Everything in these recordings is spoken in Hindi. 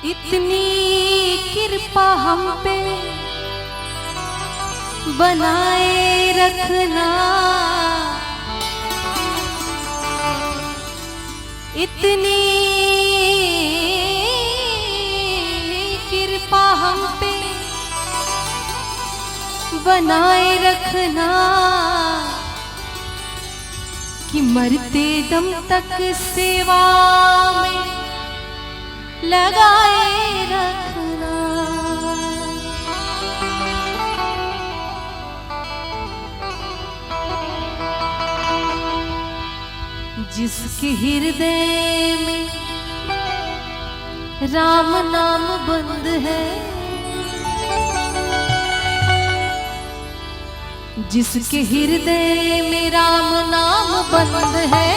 इतनी कृपा हम पे बनाए रखना, इतनी कृपा हम पे बनाए रखना कि मरते दम तक सेवा में लगाए रखना। जिसके हृदय में राम नाम बंद है, जिसके हृदय में राम नाम बंद है,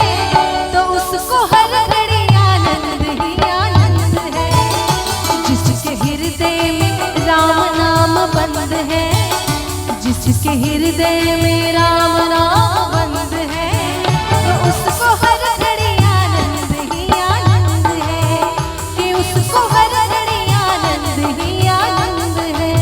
तो उसको हर घड़ी आनंद ही आनंद है। जिसके हृदय में राम नाम बंद है, जिसके हृदय में राम नाम बंद है, तो उसको हर घड़ी आनंद ही आनंद है, कि उसको हर घड़ी आनंद ही आनंद है।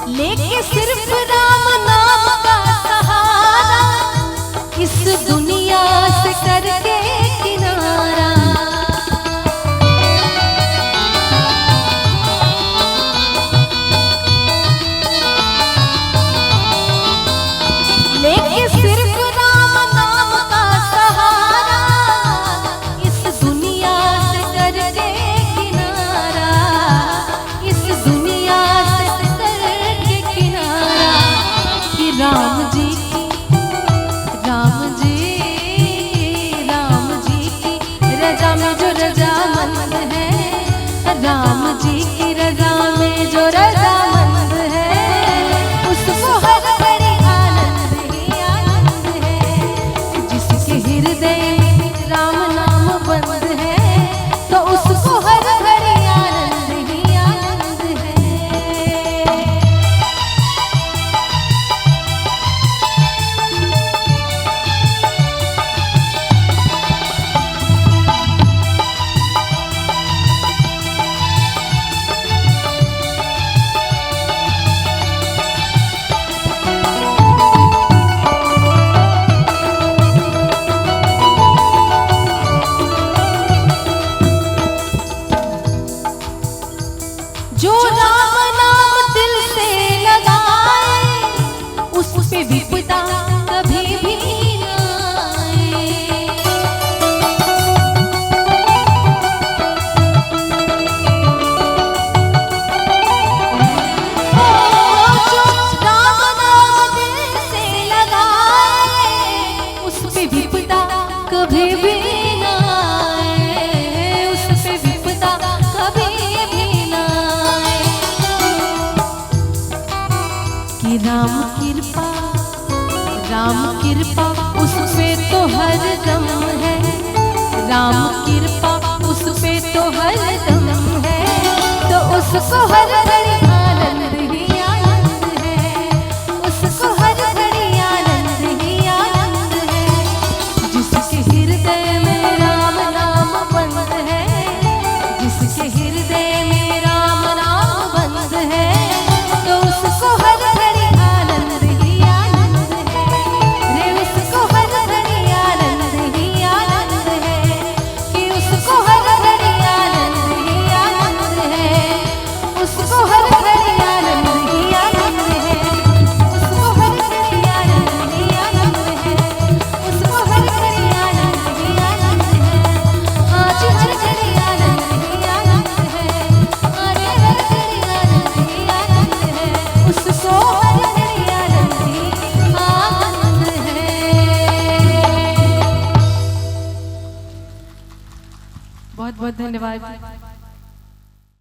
लेके सिर्फ राम नाम का सहारा, इस दुनिया से करके किनारा। लेके सिर्फ राम नाम का सहारा, इस दुनिया से करके किनारा, इस दुनिया से करके किनारा। कि राम जी की रजा में जो रजामंद है, राम जी की रजा में जो रजामंद है, उसको हर घड़ी आनंद ही आनंद है। जिसके हृदय में राम नाम बंद है, तो उसको हर घड़ी आनंद ही आनंद है। जो राम नाम दिल से लगाए, उस पे विपदा कभी भी न आए। जो राम नाम दिल से लगाए, उस पे विपदा कभी भी न आए, उस पे विपदा कभी भी न आए। कि राम कृपा उस पे तो हर दम है, राम कृपा उस पे तो हर दम है, तो उसको हर घड़ी आनंद ही आनंद है, उसको हर घड़ी आनंद ही आनंद है। जिसके हृदय में राम नाम बंद है, जिसके हृदय में राम नाम बंद है, तो उसको हर घड़ी आनंद ही आनंद है। रे उसको हर घड़ी आनंद ही आनंद है, कि उसको हर घड़ी आनंद ही आनंद है, उसको हर घड़ी आनंद ही आनंद है, उसको हर घड़ी आनंद ही आनंद है, उसको हर घड़ी आनंद ही आनंद है। आज हर घड़ी आनंद ही आनंद है, अरे हर घड़ी आनंद ही आनंद है, उसको हर घड़ी आनंद ही आनंद है। बहुत बहुत धन्यवाद।